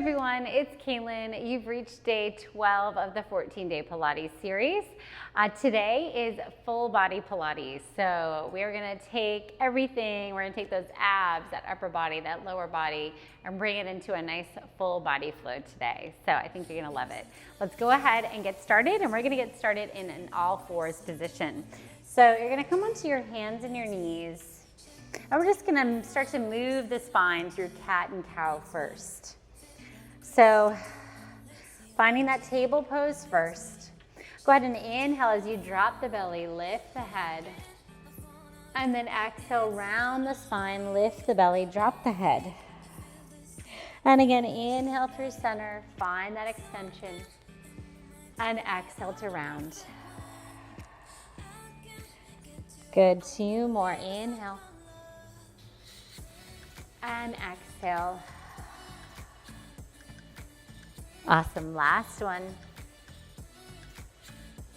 everyone, it's Kaylin. You've reached day 12 of the 14-day Pilates series. Today is full body Pilates. So we're gonna take everything, we're gonna take those abs, that upper body, that lower body, and bring it into a nice full body flow today. So I think you're gonna love it. Let's go ahead and get started, and we're gonna get started in an all fours position. So you're gonna come onto your hands and your knees. And we're just gonna start to move the spine through cat and cow first. So finding that table pose first. Go ahead and inhale as you drop the belly, lift the head. And then exhale, round the spine, lift the belly, drop the head. And again, inhale through center, find that extension. And exhale to round. Good, 2 more, inhale. And exhale. Awesome, last one.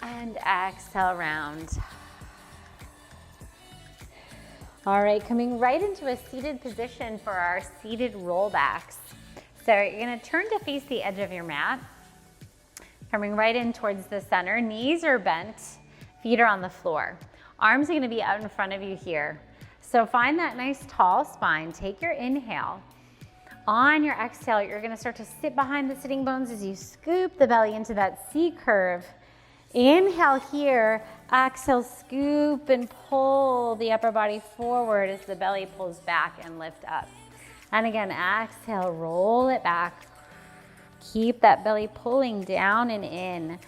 And exhale, round. All right, coming right into a seated position for our seated rollbacks. So you're gonna turn to face the edge of your mat. Coming right in towards the center, knees are bent, feet are on the floor. Arms are gonna be out in front of you here. So find that nice tall spine, take your inhale. On your exhale, you're gonna start to sit behind the sitting bones as you scoop the belly into that C curve. Inhale here, exhale, scoop and pull the upper body forward as the belly pulls back and lift up. And again, exhale, roll it back. Keep that belly pulling down and in.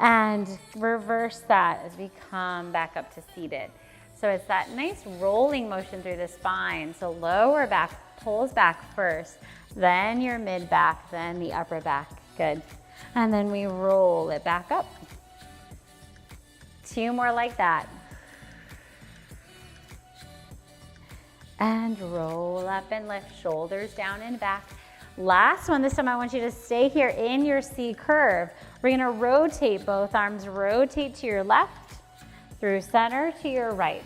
And reverse that as we come back up to seated. So it's that nice rolling motion through the spine. So lower back pulls back first, then your mid back, then the upper back. Good. And then we roll it back up. 2 more like that. And roll up and lift, shoulders down and back. Last one, this time I want you to stay here in your C curve. We're gonna rotate both arms, rotate to your left, through center to your right.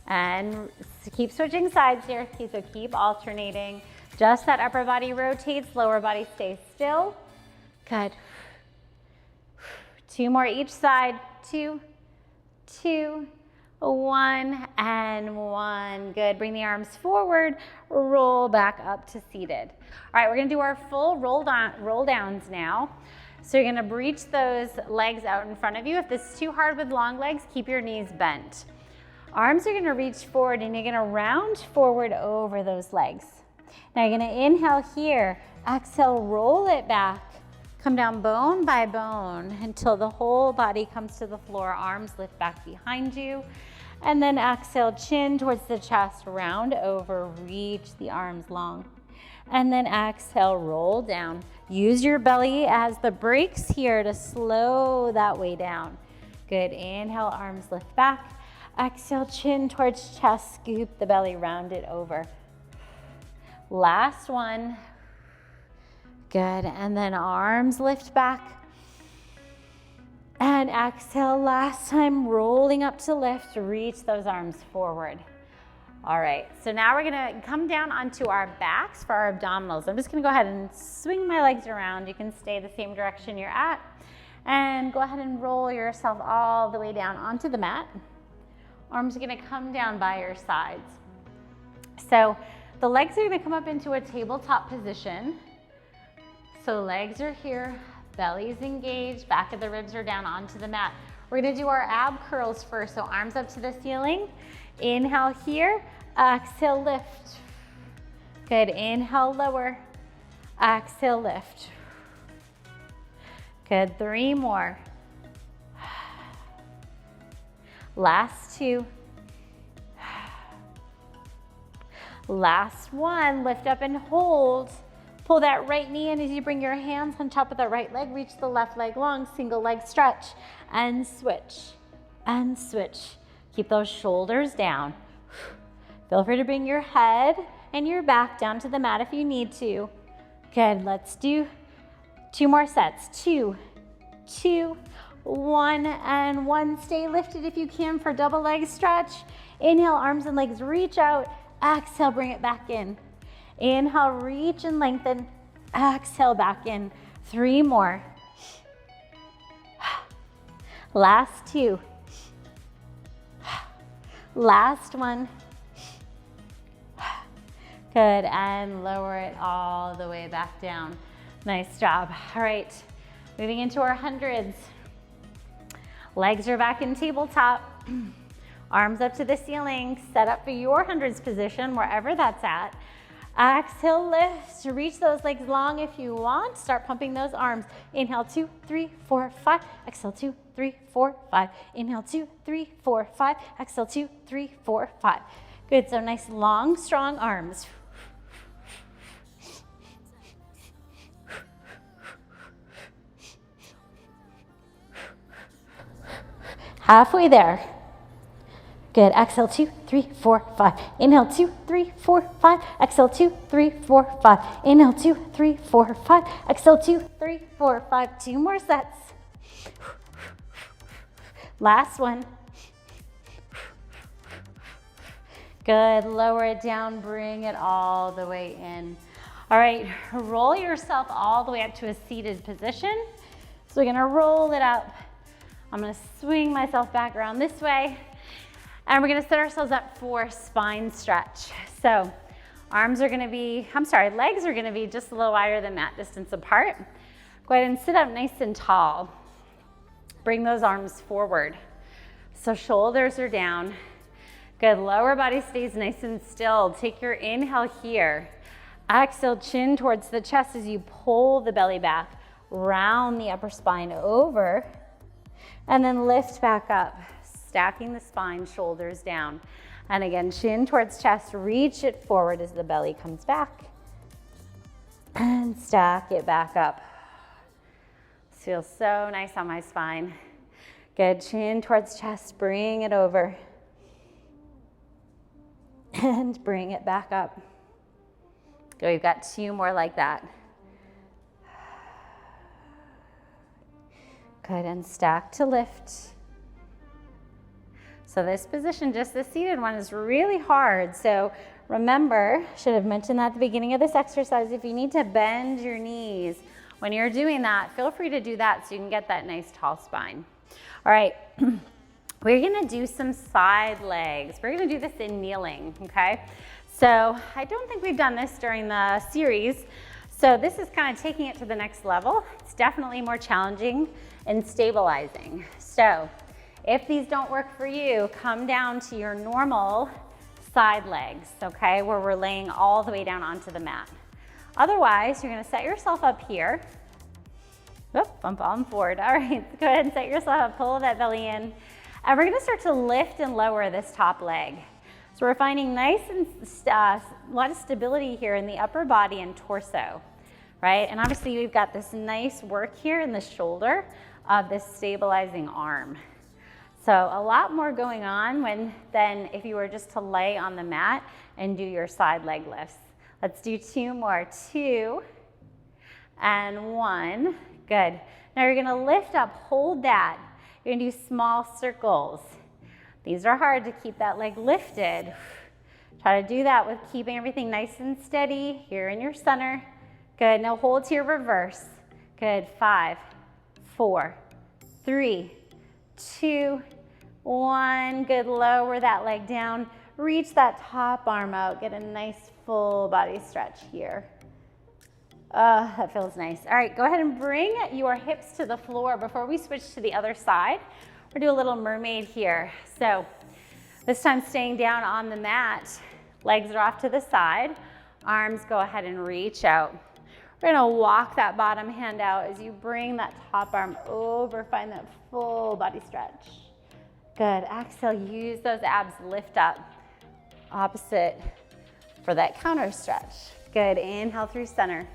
And keep switching sides here, so keep alternating. Just that upper body rotates, lower body stays still. Good. 2 more each side, 2, 2, 1, and 1. Good, bring the arms forward, roll back up to seated. All right, we're gonna do our full roll downs now. So you're gonna reach those legs out in front of you. If this is too hard with long legs, keep your knees bent. Arms are gonna reach forward and you're gonna round forward over those legs. Now you're gonna inhale here, exhale, roll it back. Come down bone by bone until the whole body comes to the floor. Arms lift back behind you. And then exhale, chin towards the chest, round over, reach the arms long. And then exhale, roll down. Use your belly as the brakes here to slow that way down. Good, inhale, arms lift back. Exhale, chin towards chest, scoop the belly, round it over. Last one. Good, and then arms lift back. And exhale, last time, rolling up to lift, reach those arms forward. All right, so now we're gonna come down onto our backs for our abdominals. I'm just gonna go ahead and swing my legs around. You can stay the same direction you're at. And go ahead and roll yourself all the way down onto the mat. Arms are gonna come down by your sides. So the legs are gonna come up into a tabletop position. So legs are here, belly's engaged, back of the ribs are down onto the mat. We're gonna do our ab curls first, so arms up to the ceiling. Inhale here, exhale, lift. Good, inhale, lower, exhale, lift. Good, 3 more. Last 2. Last 1, lift up and hold. Pull that right knee in as you bring your hands on top of the right leg, reach the left leg long, single leg stretch, and switch, and switch. Keep those shoulders down. Feel free to bring your head and your back down to the mat if you need to. Good, let's do 2 more sets. 2, 2, 1, and 1. Stay lifted if you can for double leg stretch. Inhale, arms and legs reach out. Exhale, bring it back in. Inhale, reach and lengthen. Exhale back in. 3 more. Last 2. Last 1. Good, and lower it all the way back down. Nice job. All right, moving into our hundreds. Legs are back in tabletop. Arms up to the ceiling. Set up for your hundreds position, wherever that's at. Exhale, lift. Reach those legs long if you want. Start pumping those arms. Inhale, 2, 3, 4, 5. Exhale, 2, 3, 4, 5. Inhale, 2, 3, 4, 5. Exhale, 2, 3, 4, 5. Good, so nice long, strong arms. Halfway there. Good, exhale, 2, 3, 4, 5. Inhale, 2, 3, 4, 5. Exhale, 2, 3, 4, 5. Inhale, 2, 3, 4, 5. Exhale, 2, 3, 4, 5. 2 more sets. Last one. Good, lower it down, bring it all the way in. All right, roll yourself all the way up to a seated position. So we're gonna roll it up. I'm gonna swing myself back around this way. And we're gonna set ourselves up for spine stretch. So legs are gonna be just a little wider than mat distance apart. Go ahead and sit up nice and tall. Bring those arms forward. So shoulders are down. Good, lower body stays nice and still. Take your inhale here. Exhale, chin towards the chest as you pull the belly back. Round the upper spine over. And then lift back up. Stacking the spine, shoulders down. And again, chin towards chest, reach it forward as the belly comes back. And stack it back up. This feels so nice on my spine. Good, chin towards chest, bring it over. And bring it back up. Good, we've got 2 more like that. Good, and stack to lift. So this position, just the seated one, is really hard. So remember, should have mentioned that at the beginning of this exercise, if you need to bend your knees when you're doing that, feel free to do that so you can get that nice tall spine. All right, we're gonna do some side legs. We're gonna do this in kneeling, okay? So I don't think we've done this during the series. So this is kind of taking it to the next level. It's definitely more challenging and stabilizing. So if these don't work for you, come down to your normal side legs, okay, where we're laying all the way down onto the mat. Otherwise, you're gonna set yourself up here. Oop, I'm falling forward. All right, go ahead and set yourself up, pull that belly in. And we're gonna start to lift and lower this top leg. So we're finding nice and a lot of stability here in the upper body and torso, right? And obviously we've got this nice work here in the shoulder of this stabilizing arm. So a lot more going on than if you were just to lay on the mat and do your side leg lifts. Let's do 2 more. 2 and 1. Good. Now you're gonna lift up, hold that. You're gonna do small circles. These are hard to keep that leg lifted. Try to do that with keeping everything nice and steady here in your center. Good. Now hold to your reverse. Good. 5, 4, 3, 2, 1. Good, lower that leg down. Reach that top arm out. Get a nice full body stretch here. That feels nice. All right, go ahead and bring your hips to the floor before we switch to the other side. We're gonna do a little mermaid here. So this time staying down on the mat. Legs are off to the side. Arms go ahead and reach out. We're gonna walk that bottom hand out as you bring that top arm over. Find that full body stretch. Good, exhale, use those abs, lift up. Opposite for that counter stretch. Good, inhale through center.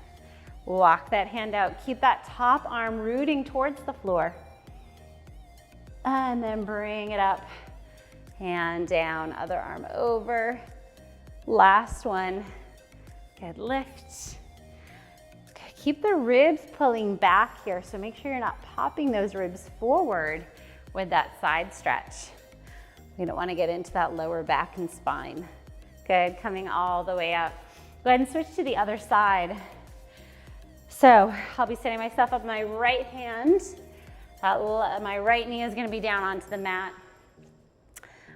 Walk that hand out. Keep that top arm rooting towards the floor. And then bring it up, hand down, other arm over. Last one, good, lift. Keep the ribs pulling back here, so make sure you're not popping those ribs forward with that side stretch. We don't want to get into that lower back and spine. Good, coming all the way up. Go ahead and switch to the other side. So I'll be setting myself up my right hand. My right knee is gonna be down onto the mat.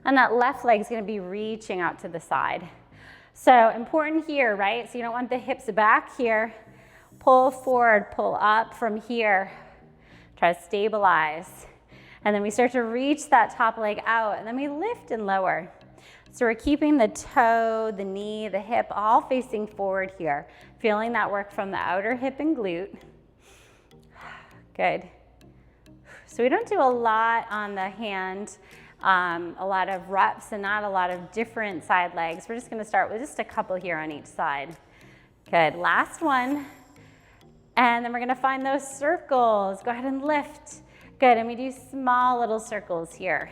And that left leg is gonna be reaching out to the side. So important here, right? So you don't want the hips back here. Pull forward, pull up from here. Try to stabilize. And then we start to reach that top leg out, and then we lift and lower. So we're keeping the toe, the knee, the hip all facing forward here. Feeling that work from the outer hip and glute. Good. So we don't do a lot on the hand, a lot of reps and not a lot of different side legs. We're just gonna start with just a couple here on each side. Good, last one. And then we're gonna find those circles. Go ahead and lift. Good, and we do small little circles here.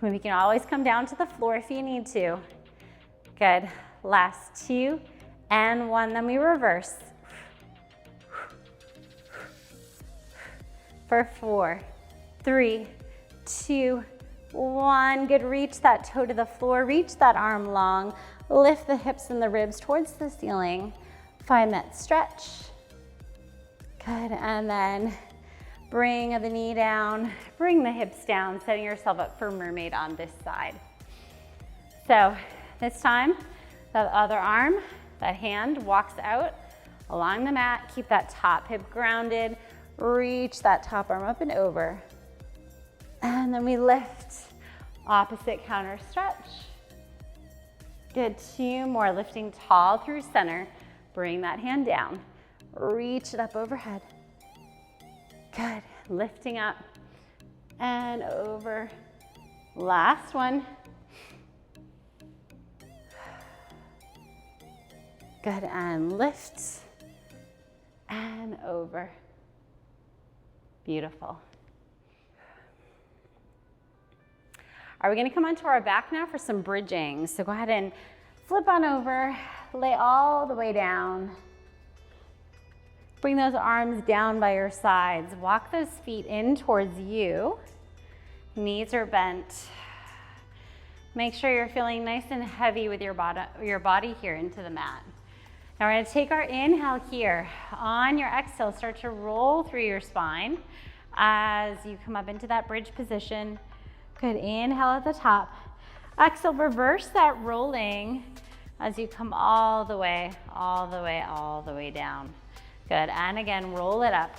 We can always come down to the floor if you need to. Good, last 2 and 1, then we reverse. For 4, 3, 2, 1. Good, reach that toe to the floor, reach that arm long, lift the hips and the ribs towards the ceiling. Find that stretch. Good, and then bring the knee down, bring the hips down, setting yourself up for mermaid on this side. So this time, the other arm, that hand walks out along the mat, keep that top hip grounded, reach that top arm up and over. And then we lift, opposite counter stretch. Good, 2 more, lifting tall through center. Bring that hand down, reach it up overhead. Good, lifting up and over. Last one. Good, and lift and over. Beautiful. Are we gonna come onto our back now for some bridging? So go ahead and flip on over, lay all the way down. Bring those arms down by your sides. Walk those feet in towards you. Knees are bent. Make sure you're feeling nice and heavy with your body here into the mat. Now we're gonna take our inhale here. On your exhale, start to roll through your spine as you come up into that bridge position. Good, inhale at the top. Exhale, reverse that rolling as you come all the way down. Good, and again, roll it up.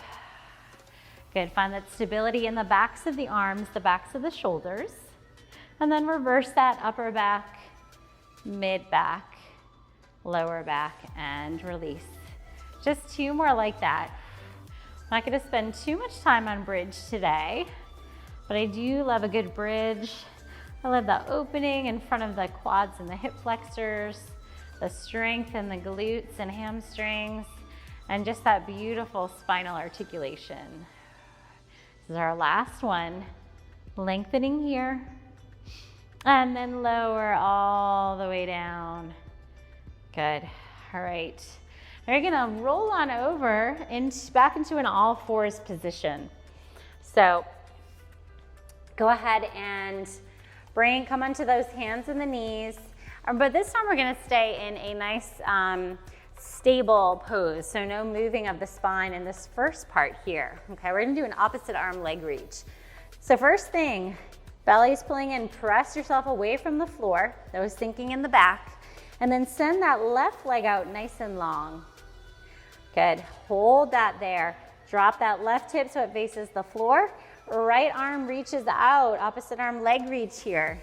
Good, find that stability in the backs of the arms, the backs of the shoulders. And then reverse that upper back, mid back, lower back, and release. Just 2 more like that. I'm not gonna spend too much time on bridge today, but I do love a good bridge. I love the opening in front of the quads and the hip flexors, the strength in the glutes and hamstrings, and just that beautiful spinal articulation. This is our last one. Lengthening here, and then lower all the way down. Good, all right. Now you're gonna roll on over back into an all fours position. So go ahead and come onto those hands and the knees. But this time we're gonna stay in a nice stable pose. So no moving of the spine in this first part here. Okay, we're gonna do an opposite arm leg reach. So first thing, belly's pulling in, press yourself away from the floor. That was thinking in the back. And then send that left leg out nice and long. Good, hold that there. Drop that left hip so it faces the floor. Right arm reaches out, opposite arm leg reach here.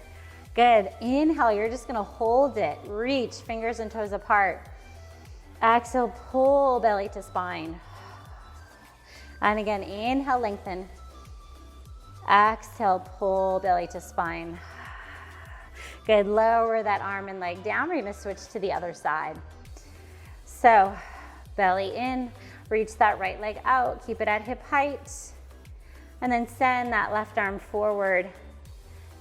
Good, inhale, you're just gonna hold it. Reach, fingers and toes apart. Exhale, pull belly to spine. And again, inhale, lengthen. Exhale, pull belly to spine. Good, lower that arm and leg down. We're gonna switch to the other side. So, belly in, reach that right leg out, keep it at hip height. And then send that left arm forward.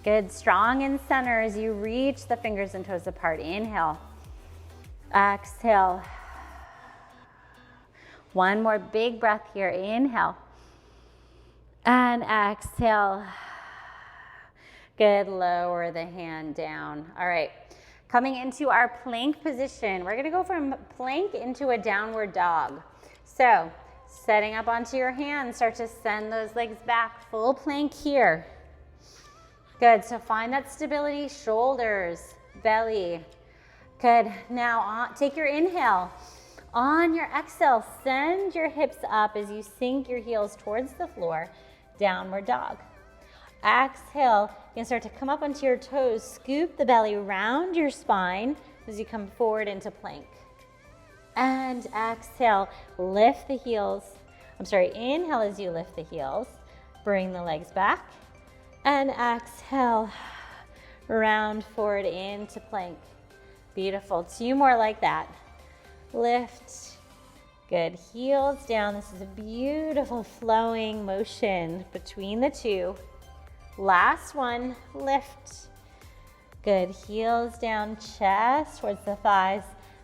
Good, strong in center as you reach the fingers and toes apart. Inhale, exhale. One more big breath here, inhale. And exhale. Good, lower the hand down. All right, Coming into our plank position. We're gonna go from plank into a downward dog. So, setting up onto your hands, start to send those legs back, full plank here. Good, so find that stability, shoulders, belly. Good, now take your inhale. On your exhale, send your hips up as you sink your heels towards the floor, downward dog. Exhale, you can start to come up onto your toes, scoop the belly around your spine as you come forward into plank. And exhale, lift the heels. Inhale as you lift the heels. Bring the legs back. And exhale, round forward into plank. Beautiful, 2 more like that. Lift, good, heels down. This is a beautiful flowing motion between the 2. Last one, lift. Good, heels down, chest towards the thighs,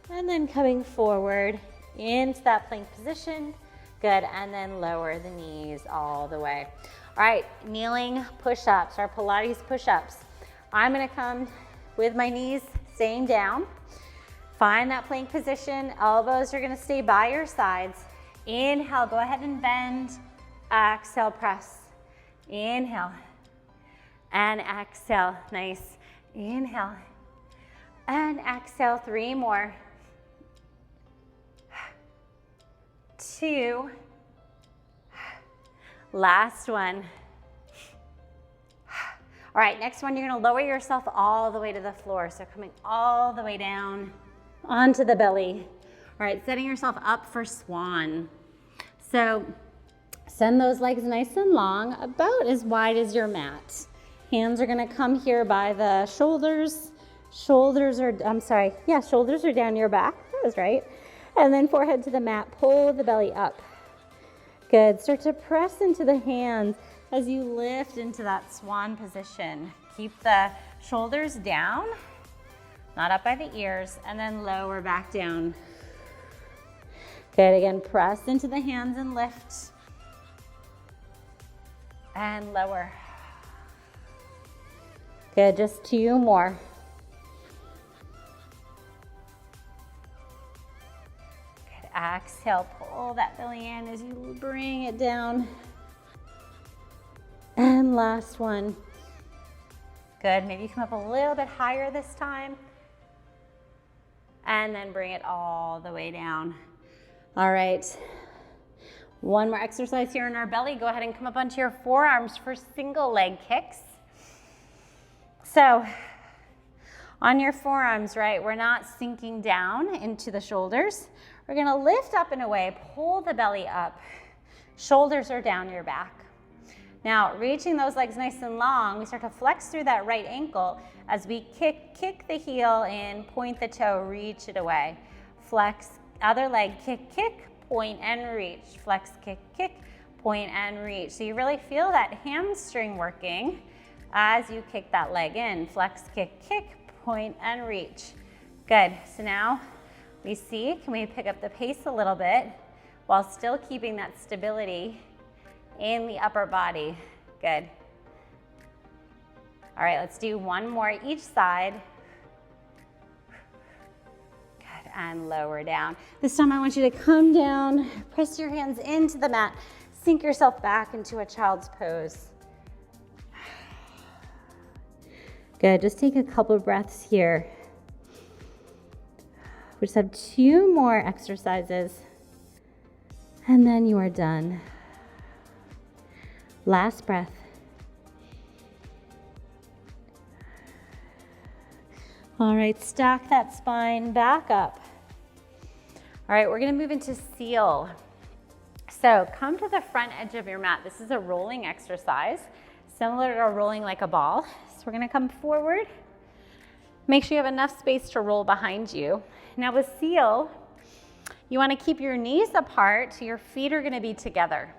and then coming forward into that plank position. Good, and then lower the knees all the way. All right, kneeling push-ups, our Pilates push-ups. I'm gonna come with my knees staying down. Find that plank position, elbows are gonna stay by your sides. Inhale, go ahead and bend. Exhale, press. Inhale. And exhale, nice. Inhale. And exhale, 3 more. 2. Last one. All right, next one, you're gonna lower yourself all the way to the floor. So coming all the way down onto the belly. All right, setting yourself up for Swan. So send those legs nice and long, about as wide as your mat. Hands are gonna come here by the shoulders. Shoulders are down your back. That was right. And then forehead to the mat, pull the belly up. Good, start to press into the hands as you lift into that swan position. Keep the shoulders down, not up by the ears, and then lower back down. Good, again, press into the hands and lift. And lower. Good, just 2 more. Good, exhale, pull that belly in as you bring it down. And last one. Good, maybe you come up a little bit higher this time. And then bring it all the way down. All right, 1 more exercise here in our belly. Go ahead and come up onto your forearms for single leg kicks. So on your forearms, right, we're not sinking down into the shoulders. We're gonna lift up and away, pull the belly up. Shoulders are down your back. Now, reaching those legs nice and long, we start to flex through that right ankle as we kick the heel in, point the toe, reach it away. Flex, other leg, kick, point and reach. Flex, kick, point and reach. So you really feel that hamstring working as you kick that leg in. Flex, kick, point and reach. Good, so now we see, can we pick up the pace a little bit while still keeping that stability in the upper body. Good. All right, let's do 1 more each side. Good, and lower down. This time I want you to come down, press your hands into the mat, sink yourself back into a child's pose. Good, just take a couple of breaths here. We just have 2 more exercises, and then you are done. Last breath. All right, stack that spine back up. All right, we're gonna move into seal. So come to the front edge of your mat. This is a rolling exercise, similar to rolling like a ball. So we're gonna come forward. Make sure you have enough space to roll behind you. Now with seal, you wanna keep your knees apart so your feet are gonna be together.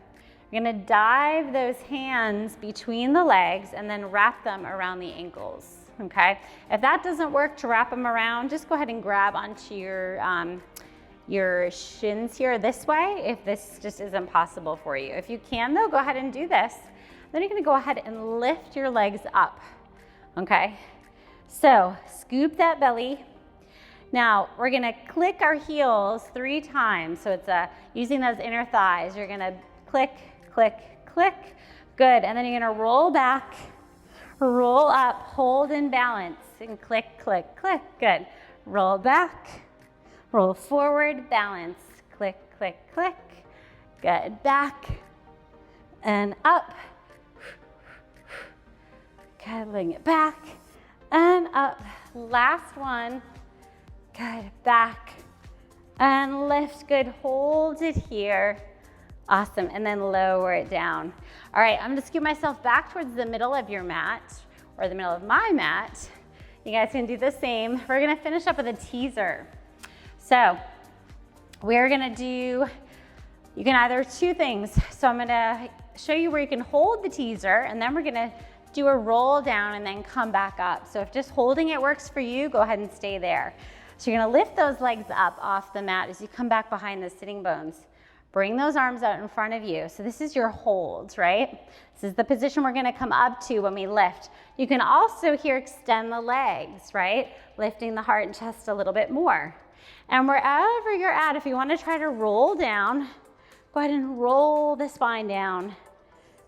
You're gonna dive those hands between the legs and then wrap them around the ankles, okay? If that doesn't work to wrap them around, just go ahead and grab onto your shins here this way if this just isn't possible for you. If you can though, go ahead and do this. Then you're gonna go ahead and lift your legs up, okay? So scoop that belly. Now we're gonna click our heels 3 times. So it's using those inner thighs. You're gonna click, click, click. Good, and then you're gonna roll back, roll up, hold and balance, and click, click, click. Good. Roll back, roll forward, balance, click, click, click. Good, back and up. Good, bring it back and up. Last one. Good, back and lift. Good, hold it here. Awesome, and then lower it down. All right, I'm gonna scoot myself back towards the middle of your mat, or the middle of my mat. You guys can do the same. We're gonna finish up with a teaser. So we're gonna do, you can either 2 things. So I'm gonna show you where you can hold the teaser, and then we're gonna do a roll down and then come back up. So if just holding it works for you, go ahead and stay there. So you're gonna lift those legs up off the mat as you come back behind the sitting bones. Bring those arms out in front of you. So this is your hold, right? This is the position we're gonna come up to when we lift. You can also here extend the legs, right? Lifting the heart and chest a little bit more. And wherever you're at, if you wanna try to roll down, go ahead and roll the spine down.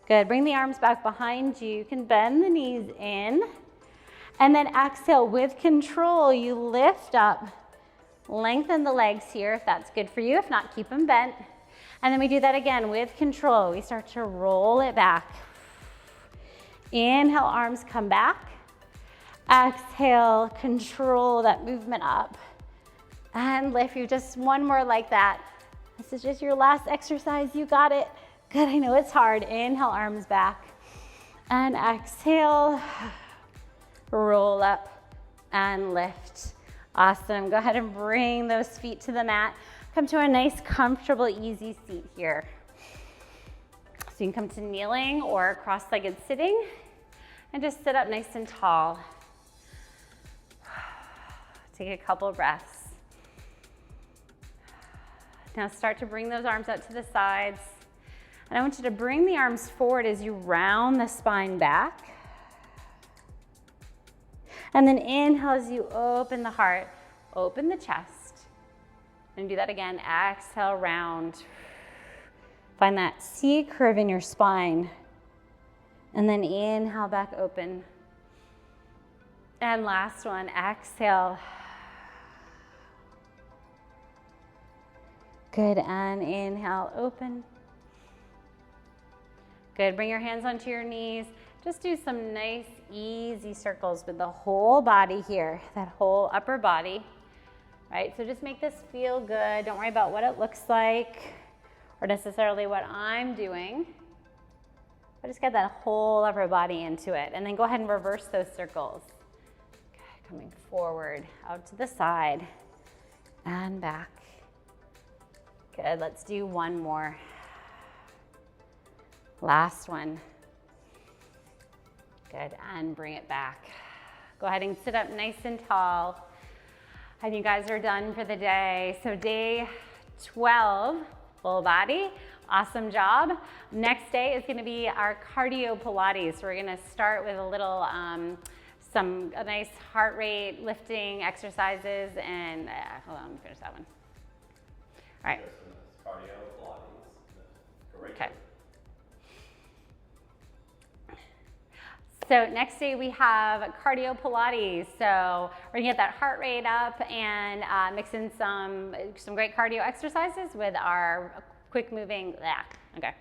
Good, bring the arms back behind you. You can bend the knees in. And then exhale with control, you lift up. Lengthen the legs here if that's good for you. If not, keep them bent. And then we do that again with control. We start to roll it back. Inhale, arms come back. Exhale, control that movement up. And lift you, just one more like that. This is just your last exercise, you got it. Good, I know it's hard. Inhale, arms back. And exhale, roll up and lift. Awesome, go ahead and bring those feet to the mat. Come to a nice, comfortable, easy seat here. So you can come to kneeling or cross-legged sitting and just sit up nice and tall. Take a couple of breaths. Now start to bring those arms out to the sides. And I want you to bring the arms forward as you round the spine back. And then inhale as you open the heart, open the chest. And do that again, exhale, round. Find that C curve in your spine. And then inhale, back open. And last one, exhale. Good, and inhale, open. Good, bring your hands onto your knees. Just do some nice, easy circles with the whole body here, that whole upper body. Right, so just make this feel good. Don't worry about what it looks like or necessarily what I'm doing. But just get that whole upper body into it. And then go ahead and reverse those circles. Okay, coming forward, out to the side, and back. Good, let's do one more. Last one. Good, and bring it back. Go ahead and sit up nice and tall. And you guys are done for the day. So day 12, full body, awesome job. Next day is gonna be our cardio Pilates. So we're gonna start with a little, a nice heart rate lifting exercises and, hold on, let me finish that one. All right. Cardio Pilates. Great. Okay. So next day we have cardio Pilates. So we're gonna get that heart rate up and mix in some great cardio exercises with our quick moving, okay.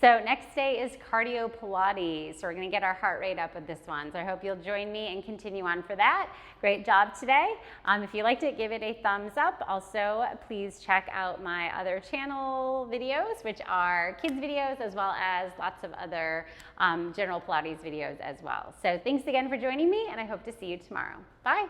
So next day is cardio Pilates. So we're gonna get our heart rate up with this one. So I hope you'll join me and continue on for that. Great job today. If you liked it, give it a thumbs up. Also, please check out my other channel videos, which are kids videos, as well as lots of other general Pilates videos as well. So thanks again for joining me, and I hope to see you tomorrow. Bye.